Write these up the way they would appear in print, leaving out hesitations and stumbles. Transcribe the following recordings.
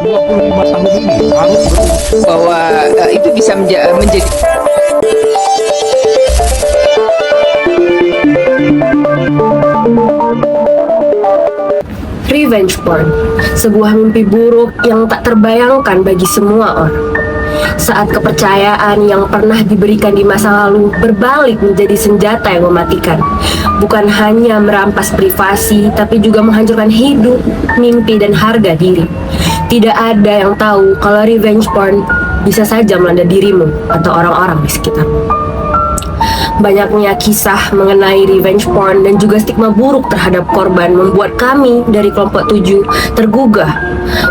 25 tahun ini harus bahwa itu bisa menjadi revenge porn, sebuah mimpi buruk yang tak terbayangkan bagi semua orang. Saat kepercayaan yang pernah diberikan di masa lalu berbalik menjadi senjata yang mematikan, bukan hanya merampas privasi, tapi juga menghancurkan hidup, mimpi, dan harga diri. Tidak ada yang tahu kalau revenge porn bisa saja melanda dirimu atau orang-orang di sekitarmu. Banyaknya kisah mengenai revenge porn dan juga stigma buruk terhadap korban membuat kami dari kelompok 7 tergugah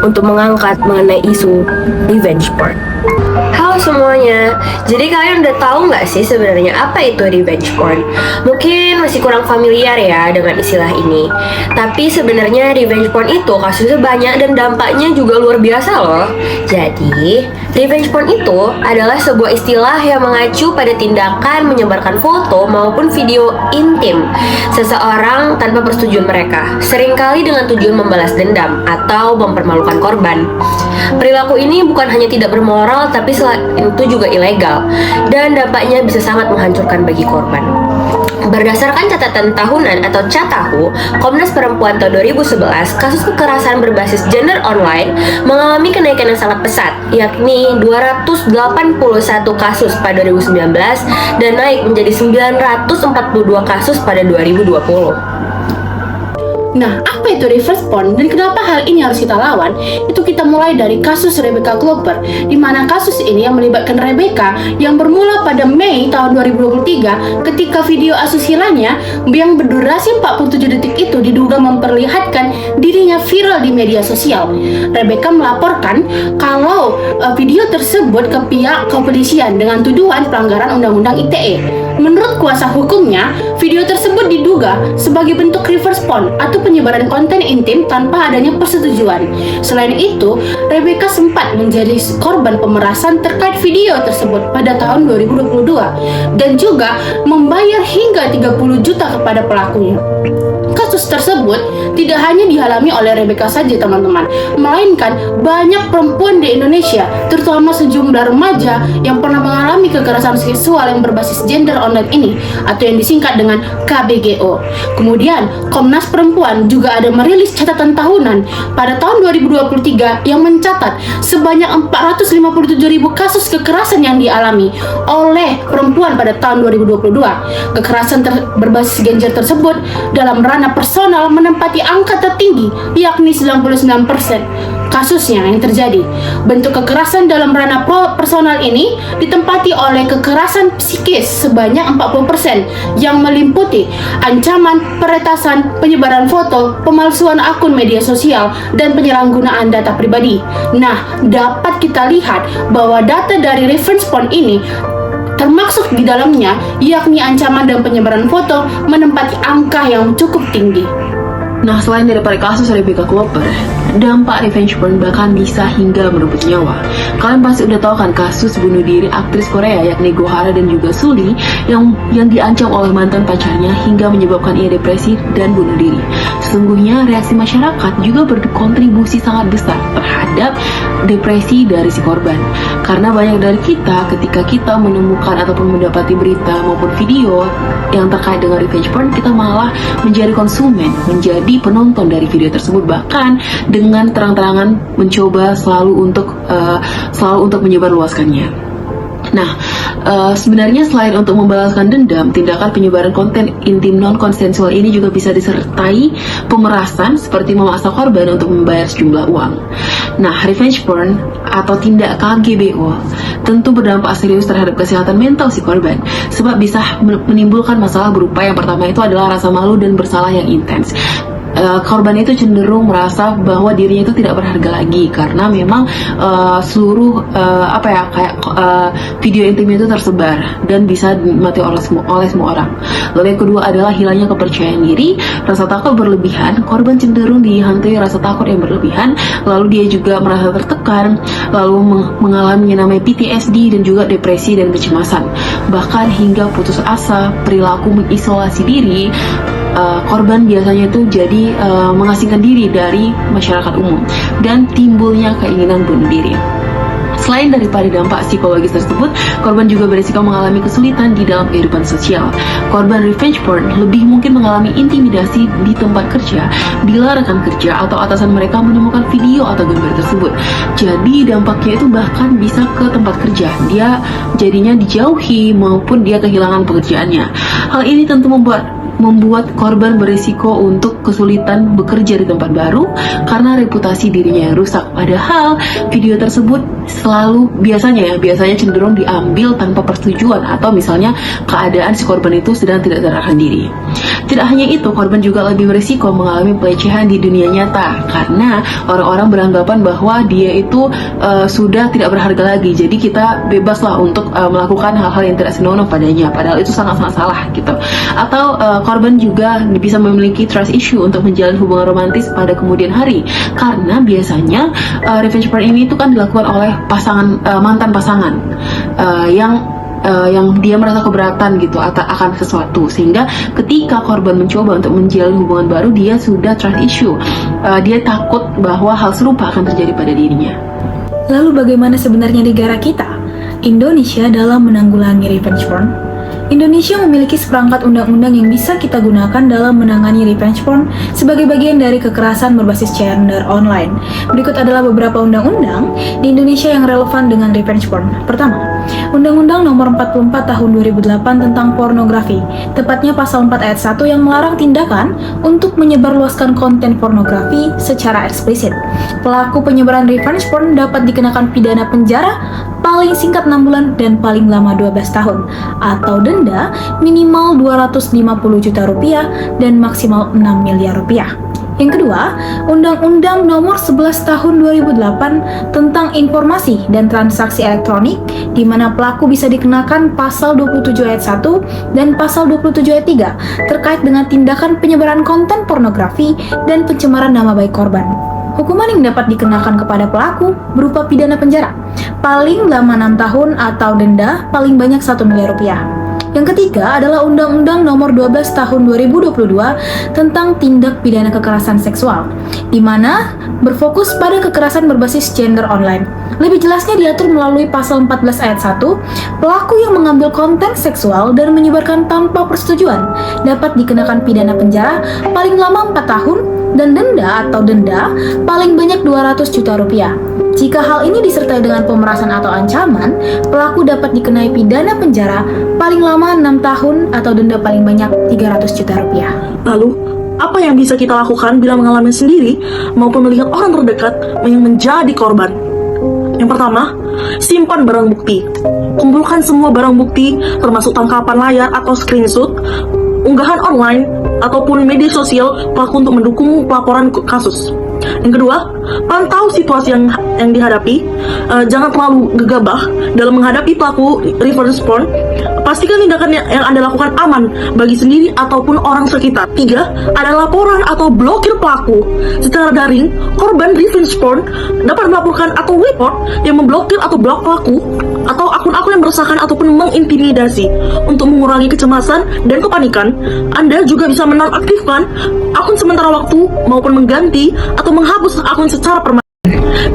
untuk mengangkat mengenai isu revenge porn. Halo semuanya, jadi kalian udah tahu nggak sih sebenarnya apa itu revenge porn? Mungkin masih kurang familiar ya dengan istilah ini. Tapi sebenarnya revenge porn itu kasusnya banyak dan dampaknya juga luar biasa loh. Jadi, revenge porn itu adalah sebuah istilah yang mengacu pada tindakan menyebarkan foto maupun video intim seseorang tanpa persetujuan mereka, seringkali dengan tujuan membalas dendam atau mempermalukan korban. Perilaku ini bukan hanya tidak bermoral, tapi selain itu juga ilegal, dan dampaknya bisa sangat menghancurkan bagi korban. Berdasarkan catatan tahunan atau Catahu, Komnas Perempuan tahun 2011, kasus kekerasan berbasis gender online mengalami kenaikan yang sangat pesat, yakni 281 kasus pada 2019 dan naik menjadi 942 kasus pada 2020. Nah, apa itu reverse porn dan kenapa hal ini harus kita lawan? Itu kita mulai dari kasus Rebecca Klopper, di mana kasus ini yang melibatkan Rebecca yang bermula pada Mei tahun 2023 ketika video asusilanya yang berdurasi 47 detik itu diduga memperlihatkan dirinya viral di media sosial. Rebecca melaporkan kalau video tersebut ke pihak kepolisian dengan tuduhan pelanggaran Undang-Undang ITE. Menurut kuasa hukumnya, video tersebut diduga sebagai bentuk reverse porn atau penyebaran konten intim tanpa adanya persetujuan. Selain itu, Rebecca sempat menjadi korban pemerasan terkait video tersebut pada tahun 2022 dan juga membayar hingga 30 juta kepada pelakunya. Kasus tersebut tidak hanya dialami oleh Rebecca saja teman-teman, melainkan banyak perempuan di Indonesia, terutama sejumlah remaja yang pernah mengalami kekerasan seksual yang berbasis gender online ini atau yang disingkat dengan KBGO. Kemudian Komnas Perempuan juga ada merilis catatan tahunan pada tahun 2023 yang mencatat sebanyak 457.000 kasus kekerasan yang dialami oleh perempuan pada tahun 2022. Kekerasan berbasis gender tersebut dalam ranah personal menempati angka tertinggi, yakni 99% kasusnya yang terjadi. Bentuk kekerasan dalam ranah personal ini ditempati oleh kekerasan psikis sebanyak 40% yang meliputi ancaman, peretasan, penyebaran foto, pemalsuan akun media sosial, dan penyalahgunaan data pribadi. Nah, dapat kita lihat bahwa data dari reference porn ini termasuk di dalamnya, yakni ancaman dan penyebaran foto menempati angka yang cukup tinggi. Nah, selain daripada kasus Rebecca Klopper, dampak revenge porn bahkan bisa hingga merebut nyawa. Kalian pasti udah tahu kan kasus bunuh diri aktris Korea yakni Go Hara dan juga Suli yang diancam oleh mantan pacarnya hingga menyebabkan ia depresi dan bunuh diri. Sesungguhnya reaksi masyarakat juga berkontribusi sangat besar terhadap depresi dari si korban. Karena banyak dari kita ketika kita menemukan ataupun mendapati berita maupun video yang terkait dengan revenge porn, kita malah menjadi konsumen, menjadi penonton dari video tersebut, bahkan dengan terang-terangan mencoba selalu untuk menyebarluaskannya. Nah, sebenarnya selain untuk membalaskan dendam, tindakan penyebaran konten intim non-konsensual ini juga bisa disertai pemerasan seperti memaksa korban untuk membayar sejumlah uang. Nah, revenge porn atau tindak KGBO tentu berdampak serius terhadap kesehatan mental si korban, sebab bisa menimbulkan masalah berupa yang pertama itu adalah rasa malu dan bersalah yang intens. Korban itu cenderung merasa bahwa dirinya itu tidak berharga lagi karena memang seluruh video intimnya itu tersebar dan bisa dinikmati oleh semua orang. Lalu yang kedua adalah hilangnya kepercayaan diri, rasa takut berlebihan. Korban cenderung dihantui rasa takut yang berlebihan, lalu dia juga merasa tertekan, lalu mengalami yang namanya PTSD dan juga depresi dan kecemasan, bahkan hingga putus asa, perilaku mengisolasi diri, korban biasanya itu jadi mengasingkan diri dari masyarakat umum dan timbulnya keinginan bunuh diri. Selain daripada dampak psikologis tersebut, korban juga berisiko mengalami kesulitan di dalam kehidupan sosial. Korban revenge porn lebih mungkin mengalami intimidasi di tempat kerja bila rekan kerja atau atasan mereka menemukan video atau gambar tersebut. Jadi dampaknya itu bahkan bisa ke tempat kerja. Dia jadinya dijauhi maupun dia kehilangan pekerjaannya. Hal ini tentu membuat korban berisiko untuk kesulitan bekerja di tempat baru karena reputasi dirinya yang rusak. Padahal video tersebut biasanya cenderung diambil tanpa persetujuan atau misalnya keadaan si korban itu sedang tidak sadarkan diri. Tidak hanya itu, korban juga lebih berisiko mengalami pelecehan di dunia nyata karena orang-orang beranggapan bahwa dia itu sudah tidak berharga lagi. Jadi kita bebaslah untuk melakukan hal-hal yang tidak senonoh padanya. Padahal itu sangat-sangat salah gitu. Atau korban juga bisa memiliki trust issue untuk menjalin hubungan romantis pada kemudian hari karena biasanya revenge porn ini itu kan dilakukan oleh mantan pasangan yang dia merasa keberatan gitu akan sesuatu, sehingga ketika korban mencoba untuk menjalin hubungan baru dia sudah trust issue, dia takut bahwa hal serupa akan terjadi pada dirinya. Lalu bagaimana sebenarnya negara kita, Indonesia, dalam menanggulangi revenge porn? Indonesia memiliki seperangkat undang-undang yang bisa kita gunakan dalam menangani revenge porn sebagai bagian dari kekerasan berbasis gender online. Berikut adalah beberapa undang-undang di Indonesia yang relevan dengan revenge porn. Pertama, Undang-Undang Nomor 44 Tahun 2008 tentang pornografi, tepatnya Pasal 4 Ayat 1 yang melarang tindakan untuk menyebarluaskan konten pornografi secara eksplisit. Pelaku penyebaran revenge porn dapat dikenakan pidana penjara paling singkat 6 bulan dan paling lama 12 tahun, atau denda minimal 250 juta rupiah dan maksimal 6 miliar rupiah. Yang kedua, Undang-Undang Nomor 11 Tahun 2008 tentang Informasi dan Transaksi Elektronik, di mana pelaku bisa dikenakan Pasal 27 Ayat 1 dan Pasal 27 Ayat 3 terkait dengan tindakan penyebaran konten pornografi dan pencemaran nama baik korban. Hukuman yang dapat dikenakan kepada pelaku berupa pidana penjara, paling lama 6 tahun atau denda paling banyak 1 miliar rupiah. Yang ketiga adalah Undang-Undang Nomor 12 Tahun 2022 tentang Tindak Pidana Kekerasan Seksual, di mana berfokus pada kekerasan berbasis gender online. Lebih jelasnya diatur melalui Pasal 14 Ayat 1, pelaku yang mengambil konten seksual dan menyebarkan tanpa persetujuan dapat dikenakan pidana penjara paling lama 4 tahun dan denda paling banyak 200 juta rupiah. Jika hal ini disertai dengan pemerasan atau ancaman, pelaku dapat dikenai pidana penjara paling lama 6 tahun atau denda paling banyak 300 juta rupiah. Lalu, apa yang bisa kita lakukan bila mengalami sendiri maupun melihat orang terdekat yang menjadi korban? Yang pertama, simpan barang bukti. Kumpulkan semua barang bukti, termasuk tangkapan layar atau screenshot, unggahan online, ataupun media sosial pelaku untuk mendukung pelaporan kasus. Yang kedua, pantau situasi yang dihadapi. Jangan terlalu gegabah dalam menghadapi pelaku revenge porn. Pastikan tindakan yang Anda lakukan aman bagi sendiri ataupun orang sekitar. 3. Ada laporan atau blokir pelaku. Secara daring, korban revenge porn dapat melaporkan atau report yang memblokir atau blok pelaku atau akun-akun yang meresahkan ataupun mengintimidasi. Untuk mengurangi kecemasan dan kepanikan, Anda juga bisa menonaktifkan akun sementara waktu maupun mengganti atau menghapus akun secara permanen.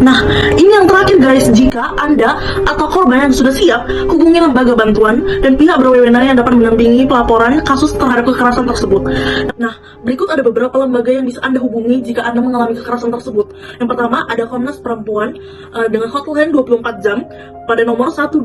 Nah, ini yang terakhir guys, jika Anda atau korban yang sudah siap, hubungi lembaga bantuan dan pihak berwenang yang dapat mendampingi pelaporan kasus terhadap kekerasan tersebut. Nah, berikut ada beberapa lembaga yang bisa Anda hubungi jika Anda mengalami kekerasan tersebut. Yang pertama, ada Komnas Perempuan dengan hotline 24 jam pada nomor 129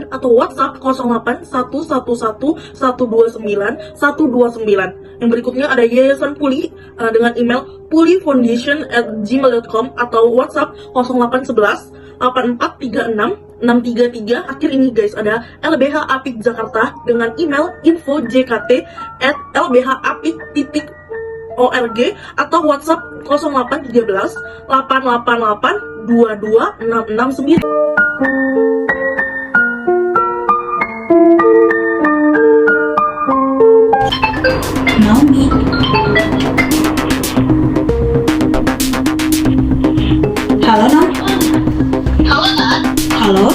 atau WhatsApp 08 111 129 129. Yang berikutnya ada Yayasan Puli dengan email pulifoundation@gmail.com atau WhatsApp 0811 8436 633. Akhir ini guys ada LBH Apik Jakarta dengan email info.jkt@lbhapik.org atau WhatsApp 0813 888 22669. Naomi. Halo, Nam. Halo.